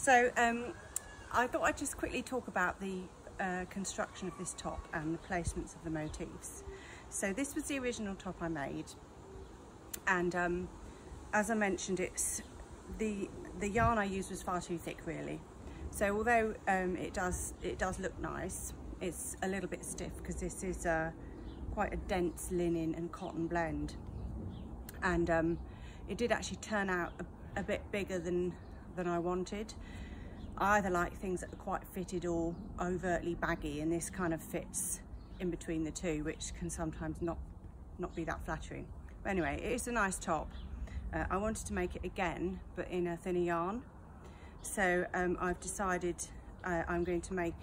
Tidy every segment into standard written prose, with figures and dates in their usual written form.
So I thought I'd just quickly talk about the construction of this top and the placements of the motifs. So this was the original top I made, and as I mentioned, it's the yarn I used was far too thick really. So although it does look nice, it's a little bit stiff because this is quite a dense linen and cotton blend, and it did actually turn out a bit bigger than I wanted. I either like things that are quite fitted or overtly baggy, and this kind of fits in between the two, which can sometimes not be that flattering. But anyway, it is a nice top. I wanted to make it again, but in a thinner yarn. So I've decided I'm going to make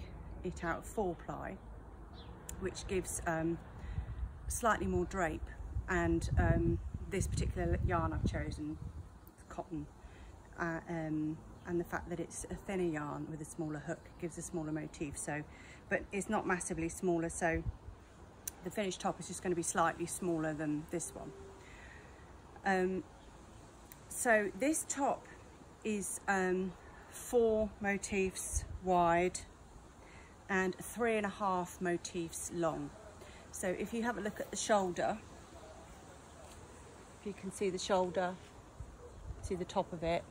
it out of 4-ply, which gives slightly more drape, and this particular yarn I've chosen, cotton, and the fact that it's a thinner yarn with a smaller hook gives a smaller motif. So, but it's not massively smaller, so the finished top is just going to be slightly smaller than this one. So this top is 4 motifs wide and 3.5 motifs long. So if you have a look at the shoulder, if you can see the shoulder, see the top of it,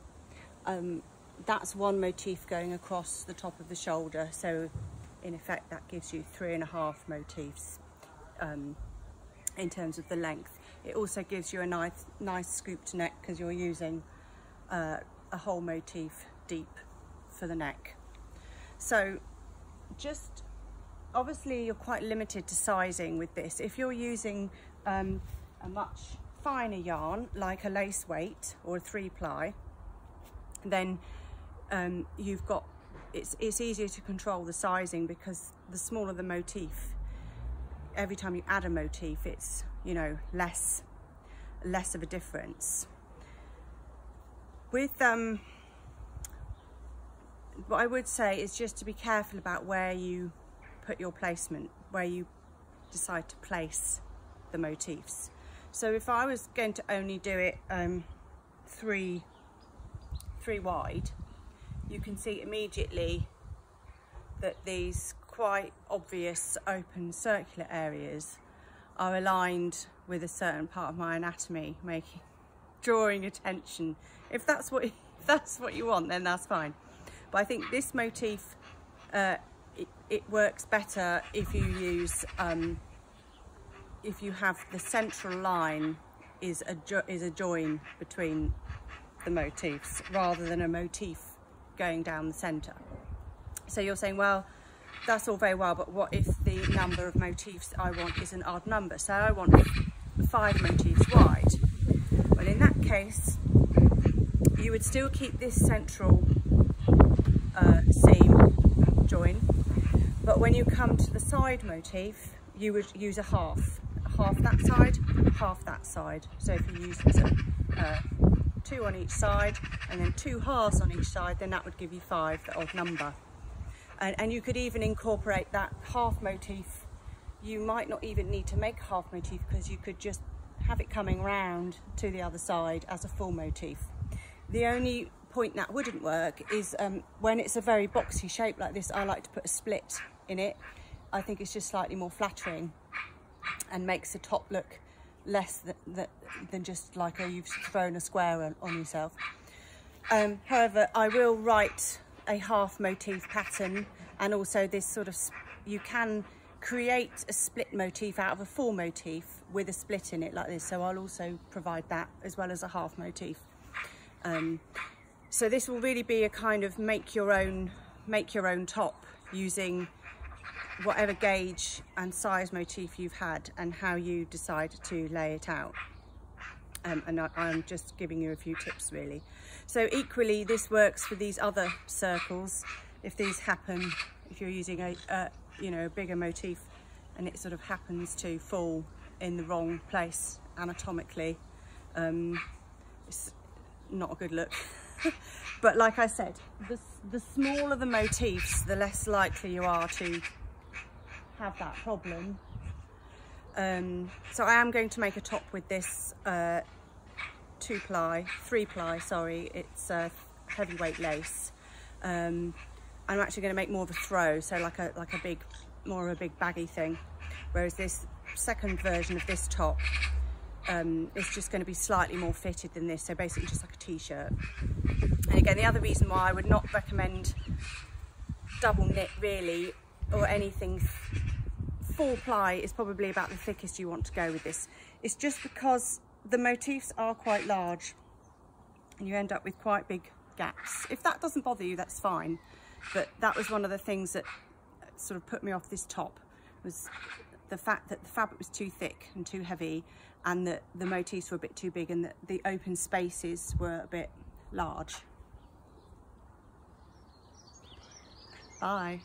that's 1 motif going across the top of the shoulder. So in effect that gives you 3.5 motifs in terms of the length. It also gives you a nice scooped neck because you're using a whole motif deep for the neck. So just obviously you're quite limited to sizing with this. If you're using a much finer yarn like a lace weight or a 3-ply, then you've got it's easier to control the sizing, because the smaller the motif, every time you add a motif, it's, you know, less of a difference. With what I would say is just to be careful about where you put your placement, where you decide to place the motifs. So if I was going to only do it 3 wide, you can see immediately that these quite obvious open circular areas are aligned with a certain part of my anatomy, drawing attention. If that's what you want, then that's fine. But I think this motif, it works better if you use if you have the central line is a join between the motifs rather than a motif going down the center. So you're saying, well, that's all very well, but what if the number of motifs I want is an odd number? So I want 5 motifs wide. Well, in that case, you would still keep this central seam join, but when you come to the side motif, you would use a half that side, half that side. So if you use 2 on each side and then 2 halves on each side, then that would give you 5, the odd number. And you could even incorporate that half motif. You might not even need to make a half motif, because you could just have it coming round to the other side as a full motif. The only point that wouldn't work is when it's a very boxy shape like this, I like to put a split in it. I think it's just slightly more flattering and makes the top look less than just like you've thrown a square on yourself. However, I will write a half motif pattern, and also this sort of, you can create a split motif out of a full motif with a split in it like this. So I'll also provide that as well as a half motif. So this will really be a kind of make your own top using whatever gauge and size motif you've had and how you decide to lay it out. And I'm just giving you a few tips really. So equally, this works for these other circles. If these happen, if you're using a bigger motif and it sort of happens to fall in the wrong place anatomically, it's not a good look. But like I said, the smaller the motifs, the less likely you are to have that problem. So I am going to make a top with this 3-ply, sorry, it's heavyweight lace. I'm actually going to make more of a throw, so like a big, more of a big baggy thing, whereas this second version of this top is just going to be slightly more fitted than this, so basically just like a t-shirt. And again, the other reason why I would not recommend double knit really, or anything 4-ply is probably about the thickest you want to go with this. It's just because the motifs are quite large and you end up with quite big gaps. If that doesn't bother you, that's fine, but that was one of the things that sort of put me off this top, was the fact that the fabric was too thick and too heavy, and that the motifs were a bit too big, and that the open spaces were a bit large. Bye.